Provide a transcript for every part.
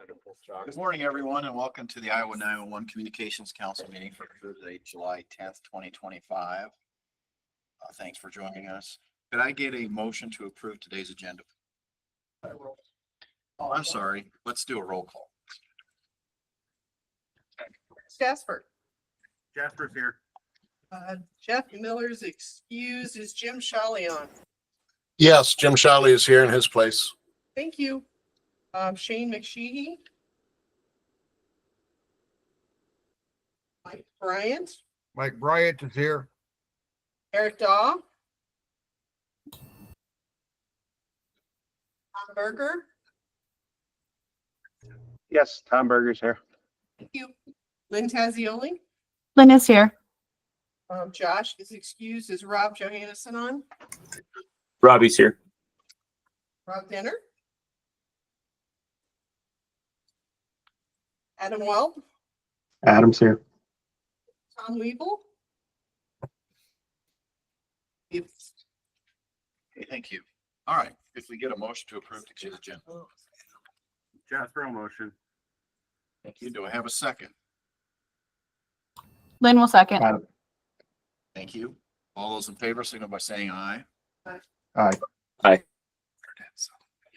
Good morning, everyone, and welcome to the Iowa 911 Communications Council meeting for Thursday, July 10th, 2025. Thanks for joining us. Could I get a motion to approve today's agenda? Oh, I'm sorry. Let's do a roll call. Jasper. Jasper's here. Jeff Miller's excused. Is Jim Shawley on? Yes, Jim Shawley is here in his place. Thank you. Shane McSheehy. Mike Bryant, Mike Bryant is here. Eric Daw. Tom Berger. Yes, Tom Berger's here. Thank you. Lynn Tazioli. Lynn is here. Josh is excused. Is Rob Johannesson on? Robbie's here. Rob Denner. Adam Weld. Adam's here. Tom Weeble. Okay, thank you. All right, if we get a motion to approve today's agenda. Jasper on motion. Thank you. Do I have a second? Lynn will second. Thank you. All those in favor signal by saying aye. Aye.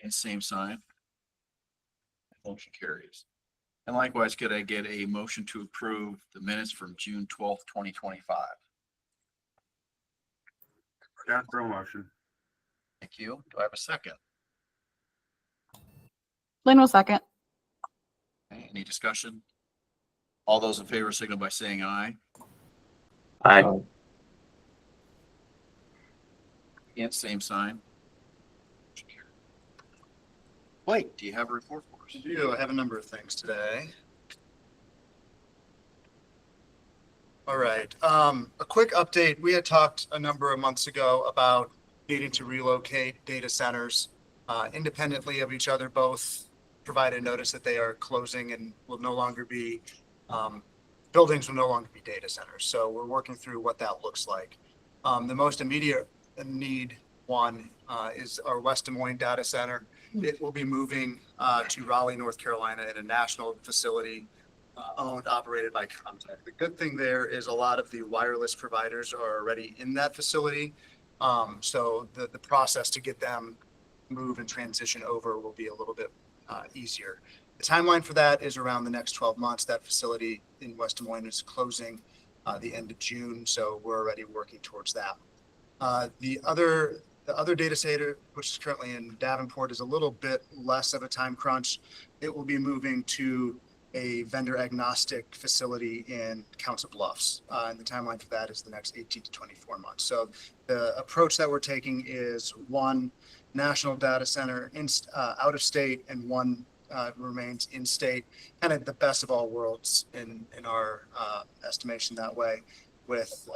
And same sign. Motion carries. And likewise, could I get a motion to approve the minutes from June 12th, 2025? Jasper on motion. Thank you. Do I have a second? Lynn will second. Okay, any discussion? All those in favor signal by saying aye. Aye. And same sign. Blake, do you have a report for us? I do. I have a number of things today. All right. A quick update. We had talked a number of months ago about needing to relocate data centers independently of each other. Both provided notice that they are closing and will no longer be, buildings will no longer be data centers. So we're working through what that looks like. The most immediate need one is our West Des Moines data center. It will be moving to Raleigh, North Carolina, in a national facility owned, operated by Comtech. The good thing there is a lot of the wireless providers are already in that facility. So the process to get them move and transition over will be a little bit easier. The timeline for that is around the next 12 months. That facility in West Des Moines is closing the end of June, so we're already working towards that. The other data center, which is currently in Davenport, is a little bit less of a time crunch. It will be moving to a vendor agnostic facility in Council Bluffs. And the timeline for that is the next 18 to 24 months. So the approach that we're taking is one national data center out of state and one remains in state, kind of the best of all worlds in our estimation that way, with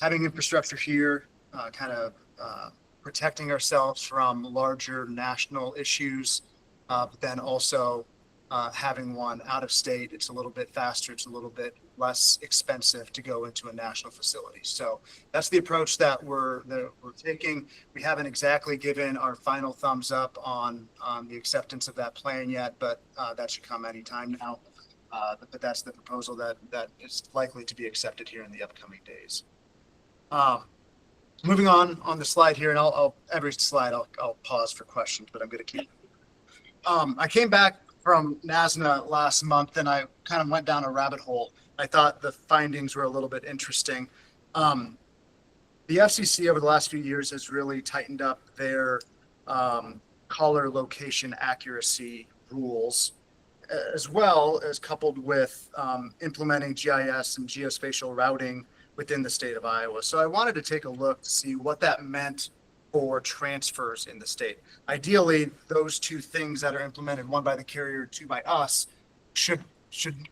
having infrastructure here, protecting ourselves from larger national issues, but then also having one out of state. It's a little bit faster, it's a little bit less expensive to go into a national facility. So that's the approach that we're taking. We haven't exactly given our final thumbs up on the acceptance of that plan yet, but that should come anytime now. But that's the proposal that is likely to be accepted here in the upcoming days. Moving on the slide here, and every slide I'll pause for questions, but I'm going to keep. I came back from NASNA last month, and I kind of went down a rabbit hole. I thought the findings were a little bit interesting. The FCC over the last few years has really tightened up their caller location accuracy rules, as well as coupled with implementing GIS and geospatial routing within the state of Iowa. So I wanted to take a look to see what that meant for transfers in the state. Ideally, those two things that are implemented, one by the carrier, two by us, should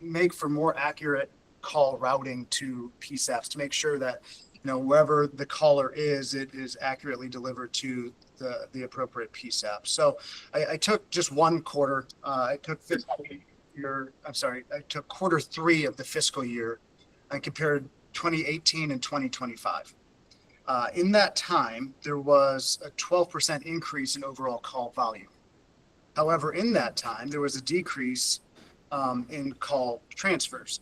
make for more accurate call routing to PSAPs to make sure that, wherever the caller is, it is accurately delivered to the appropriate PSAP. So I took just one quarter. I took quarter three of the fiscal year and compared 2018 and 2025. In that time, there was a 12% increase in overall call volume. However, in that time, there was a decrease in call transfers.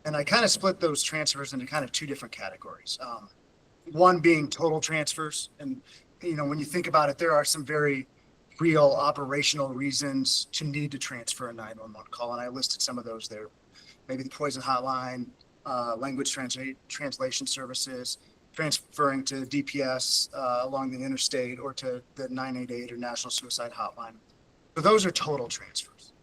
And I kind of split those transfers into kind of two different categories. One being total transfers. And, when you think about it, there are some very real operational reasons to need to transfer a 911 call. And I listed some of those there. Maybe the poison hotline, language translation services, transferring to DPS along the interstate or to the 988 or National Suicide Hotline. So those are total transfers.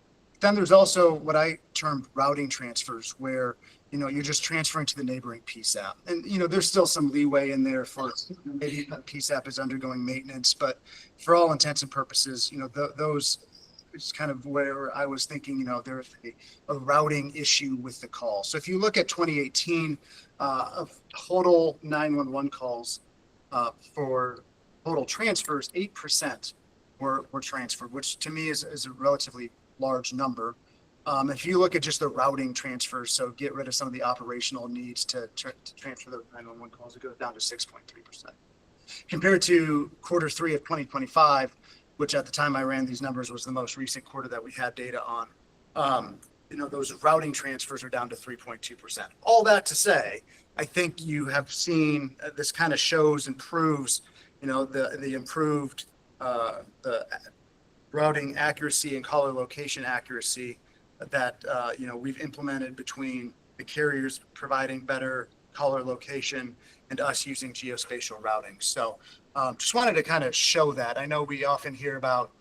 Then there's also what I termed routing transfers, where you're just transferring to the neighboring PSAP. And there's still some leeway in there for maybe a PSAP is undergoing maintenance, but for all intents and purposes, those is kind of where I was thinking, there's a routing issue with the call. So if you look at 2018, of total 911 calls for total transfers, 8% were transferred, which to me is a relatively large number. If you look at just the routing transfers, so get rid of some of the operational needs to transfer those 911 calls, it goes down to 6.3%. Compared to quarter 3 of 2025, which at the time I ran these numbers was the most recent quarter that we had data on, those routing transfers are down to 3.2%. All that to say, I think you have seen this kind of shows and proves, the improved the routing accuracy and caller location accuracy that we've implemented between the carriers providing better caller location and us using geospatial routing. So just wanted to kind of show that. I know we often hear about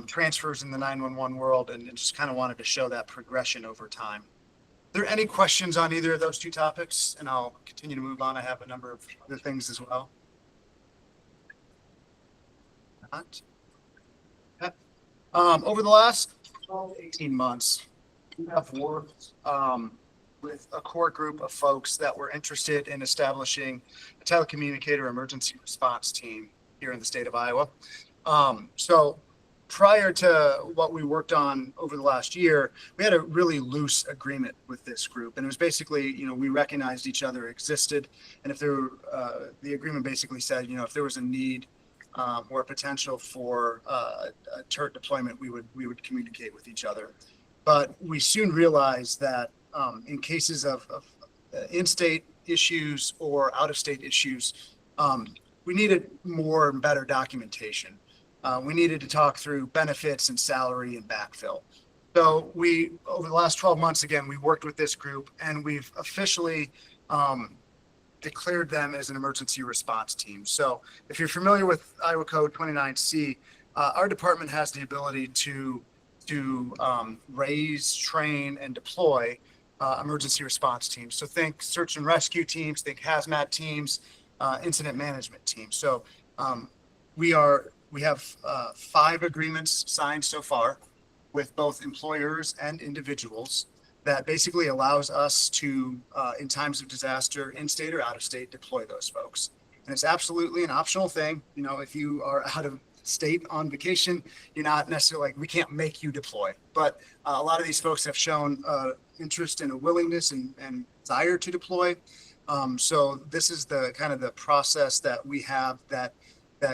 transfers in the 911 world, and just kind of wanted to show that progression over time. Are there any questions on either of those two topics? And I'll continue to move on. I have a number of other things as well. Not. Okay. Over the last 12, 18 months, we have worked with a core group of folks that were interested in establishing a telecommunicator emergency response team here in the state of Iowa. So prior to what we worked on over the last year, we had a really loose agreement with this group. And it was basically, we recognized each other existed. And if there the agreement basically said, if there was a need or potential for a TERT deployment, we would communicate with each other. But we soon realized that in cases of in-state issues or out-of-state issues, we needed more and better documentation. We needed to talk through benefits and salary and backfill. So over the last 12 months, again, we worked with this group, and we've officially declared them as an emergency response team. So if you're familiar with Iowa Code 29C, our department has the ability to raise, train, and deploy emergency response teams. So think search and rescue teams, think hazmat teams, incident management teams. So we have 5 agreements signed so far with both employers and individuals that basically allows us to, in times of disaster, in-state or out-of-state, deploy those folks. And it's absolutely an optional thing. If you are out of state on vacation, you're not necessarily we can't make you deploy. But a lot of these folks have shown interest and a willingness and desire to deploy. So this is the kind of the process that we have that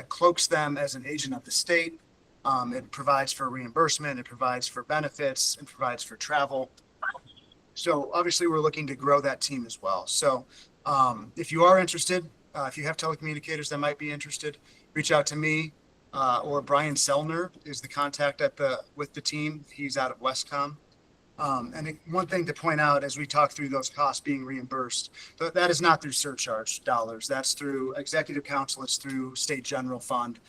cloaks them as an agent of the state. It provides for reimbursement, it provides for benefits, it provides for travel. So obviously we're looking to grow that team as well. So if you are interested, if you have telecommunicators that might be interested, reach out to me or Brian Sellner is the contact with the team. He's out of Westcom. And one thing to point out as we talk through those costs being reimbursed, that is not through surcharge dollars. That's through executive council. It's through state general fund,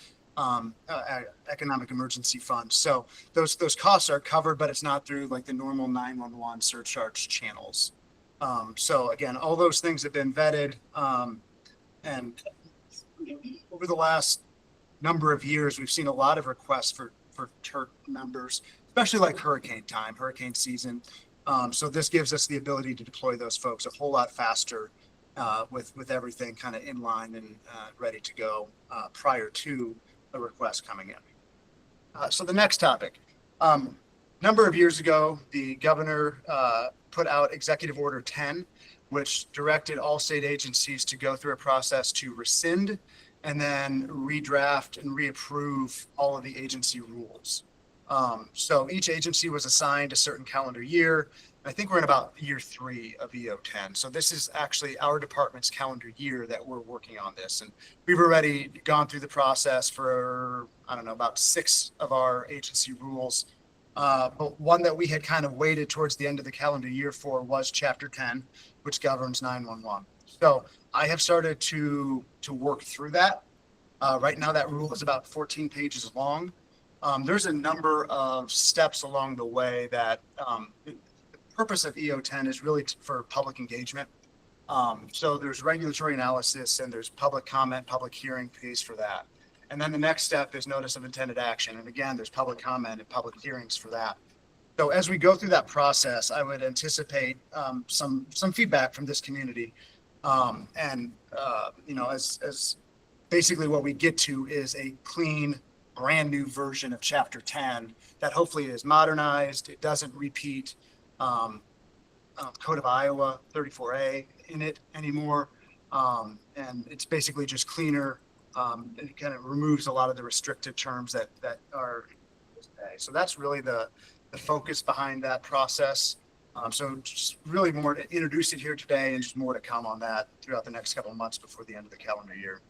economic emergency fund. So those costs are covered, but it's not through the normal 911 surcharge channels. So again, all those things have been vetted. And over the last number of years, we've seen a lot of requests for TERT members, especially hurricane season. So this gives us the ability to deploy those folks a whole lot faster with everything kind of in line and ready to go prior to a request coming in. So the next topic, number of years ago, the governor put out Executive Order 10, which directed all state agencies to go through a process to rescind and then redraft and reapprove all of the agency rules. So each agency was assigned a certain calendar year. I think we're in about year 3 of EO10. So this is actually our department's calendar year that we're working on this. And we've already gone through the process for, I don't know, about 6 of our agency rules. But one that we had kind of waited towards the end of the calendar year for was Chapter 10, which governs 911. So I have started to work through that. Right now, that rule is about 14 pages long. There's a number of steps along the way that the purpose of EO10 is really for public engagement. So there's regulatory analysis and there's public comment, public hearing piece for that. And then the next step is notice of intended action. And again, there's public comment and public hearings for that. So as we go through that process, I would anticipate some feedback from this community. As basically what we get to is a clean, brand new version of Chapter 10 that hopefully is modernized. It doesn't repeat Code of Iowa 34A in it anymore. And it's basically just cleaner. It kind of removes a lot of the restrictive terms that are today. So that's really the focus behind that process. So just really more to introduce it here today and just more to come on that throughout the next couple of months before the end of the calendar year.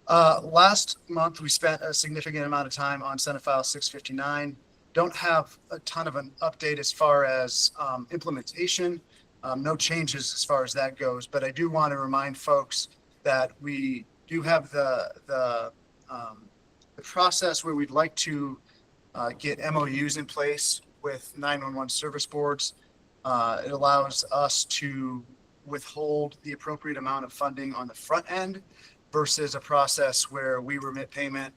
Last month, we spent a significant amount of time on Senate File 659. Don't have a ton of an update as far as implementation. No changes as far as that goes, but I do want to remind folks that we do have the process where we'd like to get MOUs in place with 911 service boards. It allows us to withhold the appropriate amount of funding on the front end versus a process where we remit payment,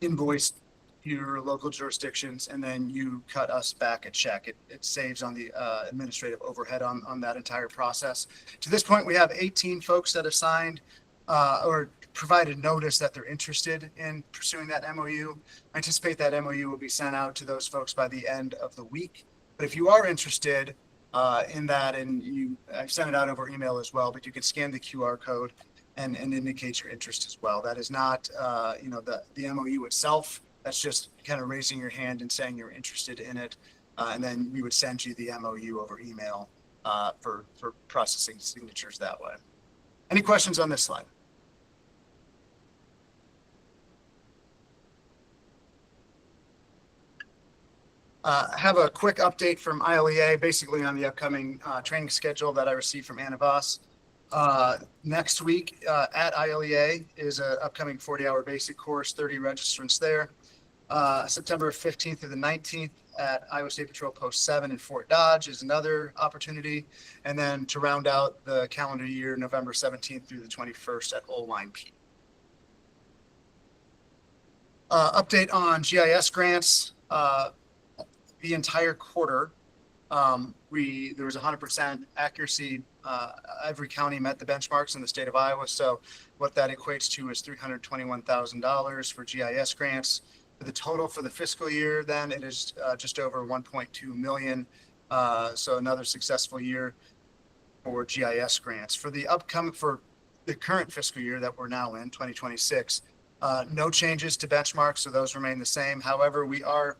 invoice your local jurisdictions, and then you cut us back a check. It saves on the administrative overhead on that entire process. To this point, we have 18 folks that have signed or provided notice that they're interested in pursuing that MOU. I anticipate that MOU will be sent out to those folks by the end of the week. But if you are interested in that, and I've sent it out over email as well, but you can scan the QR code and indicate your interest as well. That is not, the MOU itself. That's just kind of raising your hand and saying you're interested in it. And then we would send you the MOU over email for processing signatures that way. Any questions on this slide? Have a quick update from ILEA, basically on the upcoming training schedule that I received from Anna Voss. Next week at ILEA is an upcoming 40-hour basic course, 30 registrants there. September 15th through the 19th at Iowa State Patrol Post 7 in Fort Dodge is another opportunity. And then to round out the calendar year, November 17th through the 21st at Old Line P. Update on GIS grants. The entire quarter, there was 100% accuracy. Every county met the benchmarks in the state of Iowa. So what that equates to is $321,000 for GIS grants. For the total for the fiscal year, then it is just over 1.2 million. So another successful year for GIS grants. For the current fiscal year that we're now in, 2026, no changes to benchmarks, so those remain the same. However, we are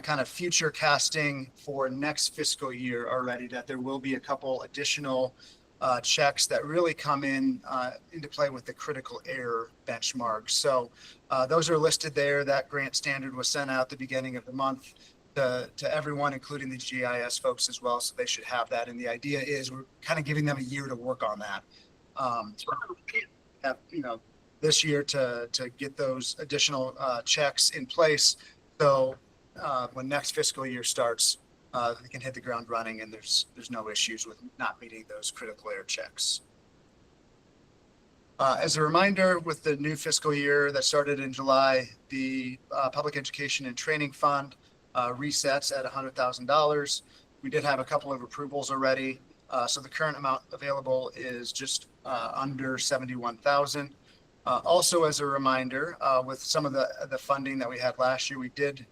kind of future casting for next fiscal year already, that there will be a couple additional checks that really come into play with the critical error benchmark. So those are listed there. That grant standard was sent out at the beginning of the month to everyone, including the GIS folks as well. So they should have that. And the idea is we're kind of giving them a year to work on that. This year to get those additional checks in place. So when next fiscal year starts, they can hit the ground running, and there's no issues with not meeting those critical error checks. As a reminder, with the new fiscal year that started in July, the Public Education and Training Fund resets at $100,000. We did have a couple of approvals already, so the current amount available is just under $71,000. Also, as a reminder, with some of the funding that we had last year, we did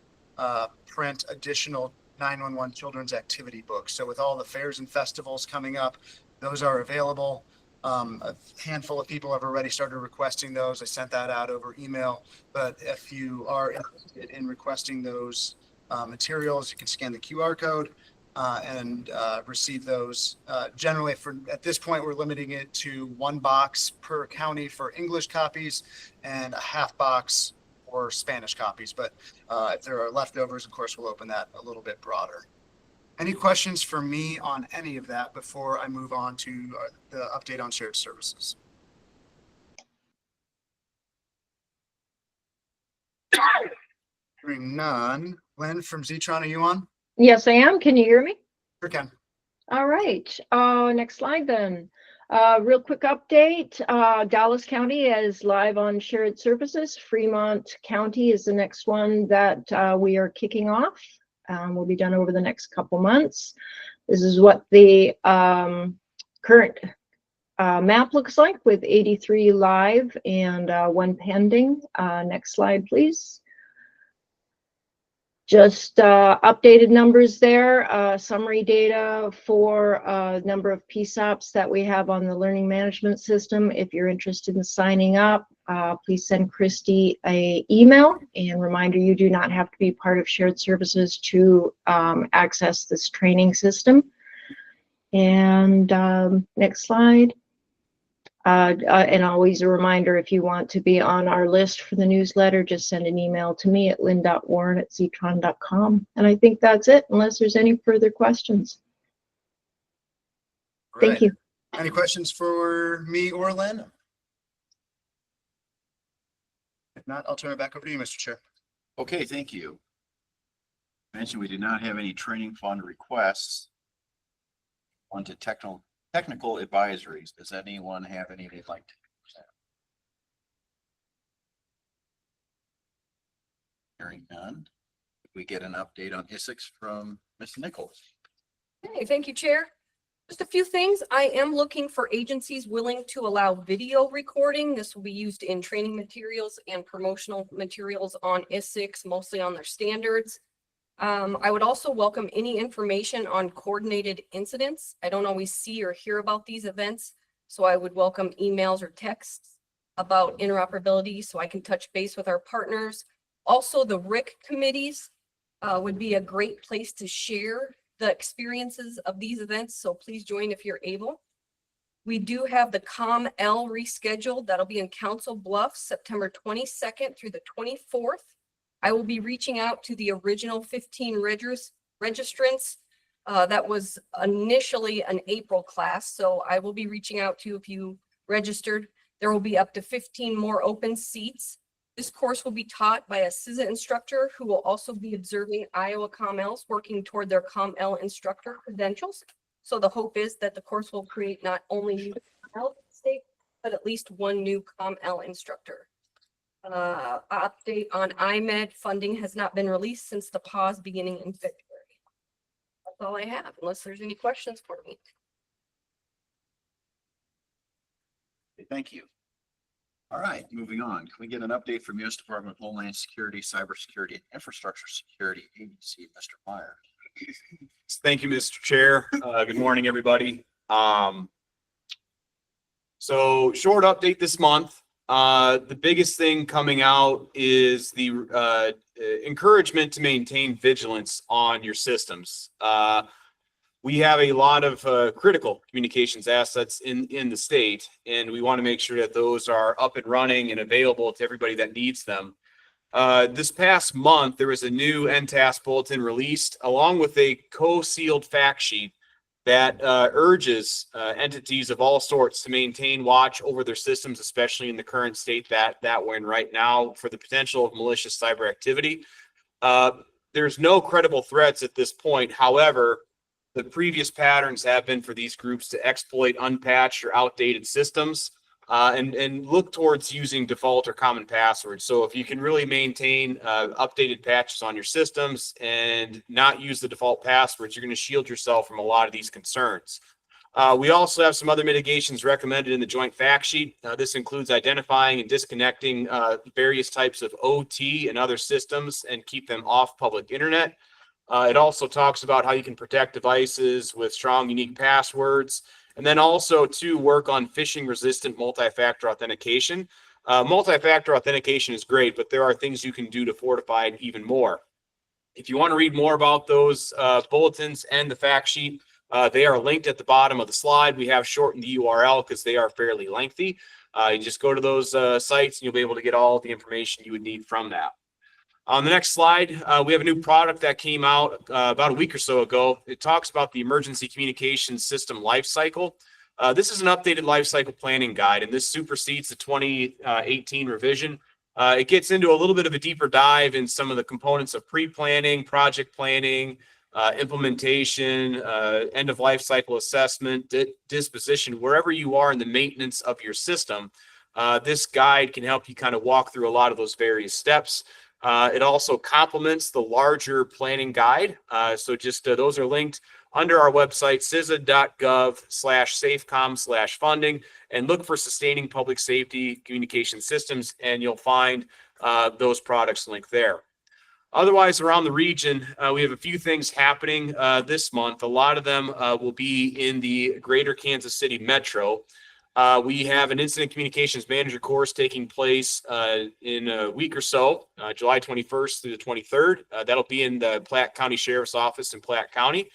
print additional 911 children's activity books. So with all the fairs and festivals coming up, those are available. A handful of people have already started requesting those. I sent that out over email, but if you are interested in requesting those materials, you can scan the QR code and receive those. Generally, at this point, we're limiting it to 1 box per county for English copies and a half box for Spanish copies. But if there are leftovers, of course, we'll open that a little bit broader. Any questions for me on any of that before I move on to the update on shared services? Hearing none. Lynn from Zetron, are you on? Yes, I am. Can you hear me? Sure can. All right. Next slide then. Real quick update. Dallas County is live on shared services. Fremont County is the next one that we are kicking off. Will be done over the next couple months. This is what the current map looks like with 83 live and 1 pending. Next slide, please. Just updated numbers there, summary data for number of PSAPs that we have on the learning management system. If you're interested in signing up, please send Christy an email, and reminder, you do not have to be part of shared services to access this training system. And next slide. And always a reminder, if you want to be on our list for the newsletter, just send an email to me at lynn.warren@zetron.com. And I think that's it, unless there's any further questions. Thank you. Any questions for me or Lynn? If not, I'll turn it back over to you, Mr. Chair. Okay, thank you. Mentioned we did not have any training fund requests. On to technical advisories. Does anyone have any they'd like to present? Hearing none. We get an update on ISICS from Ms. Nichols. Hey, thank you, Chair. Just a few things. I am looking for agencies willing to allow video recording. This will be used in training materials and promotional materials on ISICS, mostly on their standards. I would also welcome any information on coordinated incidents. I don't always see or hear about these events, so I would welcome emails or texts about interoperability so I can touch base with our partners. Also, the RIC committees would be a great place to share the experiences of these events, so please join if you're able. We do have the COM-L rescheduled. That'll be in Council Bluffs, September 22nd through the 24th. I will be reaching out to the original 15 registrants. That was initially an April class, so I will be reaching out to you if you registered. There will be up to 15 more open seats. This course will be taught by a CISA instructor who will also be observing Iowa COM-Ls, working toward their COM-L instructor credentials. So the hope is that the course will create not only new COM-L state, but at least 1 new COM-L instructor. Update on IMED funding has not been released since the pause beginning in February. That's all I have, unless there's any questions for me. Thank you. All right, moving on. Can we get an update from U.S. Department of Homeland Security, Cybersecurity, and Infrastructure Security Agency, Mr. Meyer? Thank you, Mr. Chair. Good morning, everybody. So short update this month. The biggest thing coming out is the encouragement to maintain vigilance on your systems. We have a lot of critical communications assets in the state, and we want to make sure that those are up and running and available to everybody that needs them. This past month, there was a new NTAS bulletin released along with a co-sealed fact sheet that urges entities of all sorts to maintain watch over their systems, especially in the current state that we're in right now for the potential of malicious cyber activity. There's no credible threats at this point. However, the previous patterns have been for these groups to exploit unpatched or outdated systems and look towards using default or common passwords. So if you can really maintain updated patches on your systems and not use the default passwords, you're going to shield yourself from a lot of these concerns. We also have some other mitigations recommended in the joint fact sheet. This includes identifying and disconnecting various types of OT and other systems and keep them off public internet. It also talks about how you can protect devices with strong, unique passwords And then also to work on phishing resistant multi-factor authentication. Multi-factor authentication is great, but there are things you can do to fortify it even more. If you want to read more about those bulletins and the fact sheet, they are linked at the bottom of the slide. We have shortened the URL because they are fairly lengthy. You just go to those sites and you'll be able to get all the information you would need from that. On the next slide, we have a new product that came out about a week or so ago. It talks about the emergency communications system lifecycle. This is an updated lifecycle planning guide, and this supersedes the 2018 revision. It gets into a little bit of a deeper dive in some of the components of pre-planning, project planning, implementation, end of life cycle assessment, disposition, wherever you are in the maintenance of your system. This guide can help you kind of walk through a lot of those various steps. It also complements the larger planning guide. So just those are linked under our website, cisa.gov/safecom/funding, and look for sustaining public safety communication systems, and you'll find those products linked there. Otherwise, around the region, we have a few things happening this month. A lot of them will be in the greater Kansas City metro. We have an incident communications manager course taking place in a week or so, July 21st through the 23rd. That'll be in the Platte County Sheriff's Office in Platte County.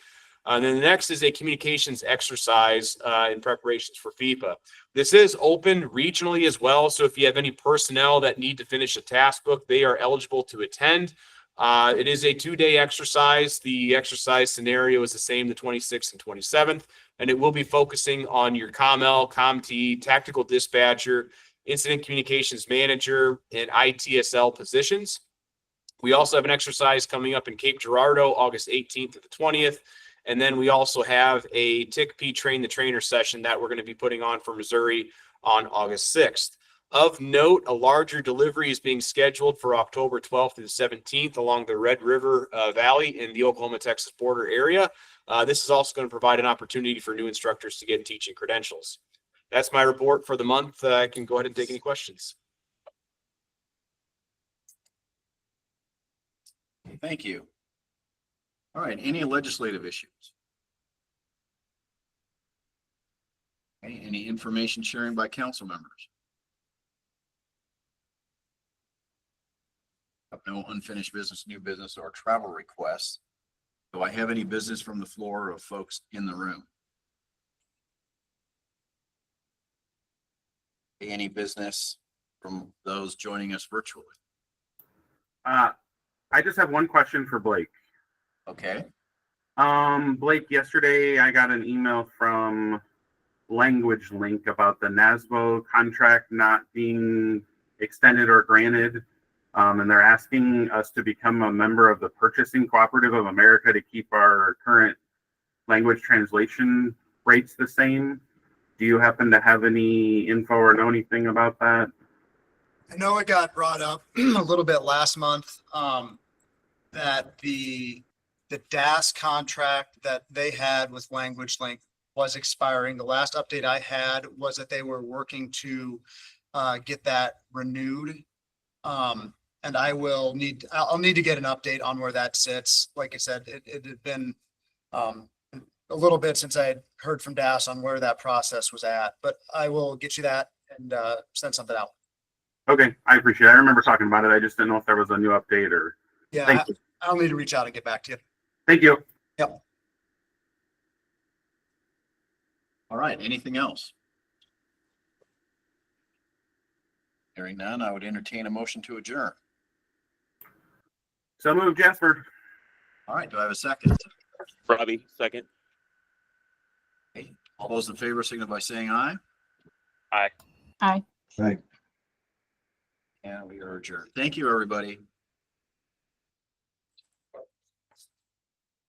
And then the next is a communications exercise in preparations for FIPA. This is open regionally as well. So if you have any personnel that need to finish a task book, they are eligible to attend. It is a 2-day exercise. The exercise scenario is the same, the 26th and 27th, and it will be focusing on your COML, COMT, tactical dispatcher, incident communications manager, and ITSL positions. We also have an exercise coming up in Cape Girardeau, August 18th to the 20th. And then we also have a TICP Train the Trainer session that we're going to be putting on for Missouri on August 6th. Of note, a larger delivery is being scheduled for October 12th to the 17th along the Red River Valley in the Oklahoma-Texas border area. This is also going to provide an opportunity for new instructors to get teaching credentials. That's my report for the month. I can go ahead and take any questions. Thank you. All right, any legislative issues? Okay, any information sharing by council members? No unfinished business, new business, or travel requests. Do I have any business from the floor of folks in the room? Any business from those joining us virtually? I just have one question for Blake. Okay. Blake, yesterday I got an email from Language Link about the NASBO contract not being extended or granted. And they're asking us to become a member of the Purchasing Cooperative of America to keep our current language translation rates the same. Do you happen to have any info or know anything about that? I know it got brought up a little bit last month, that the DAS contract that they had with Language Link was expiring. The last update I had was that they were working to get that renewed. And I'll need to get an update on where that sits. Like I said, it had been a little bit since I had heard from DAS on where that process was at, but I will get you that and send something out. Okay, I appreciate it. I remember talking about it. I just didn't know if there was a new update or. Yeah, Thank you. I'll need to reach out and get back to you. Thank you. Yep. All right, anything else? Hearing none, I would entertain a motion to adjourn. So move, Jasper. All right, do I have a second? Robbie, second. Okay. All those in favor signify by saying aye. Aye. And we are adjourned. Thank you, everybody.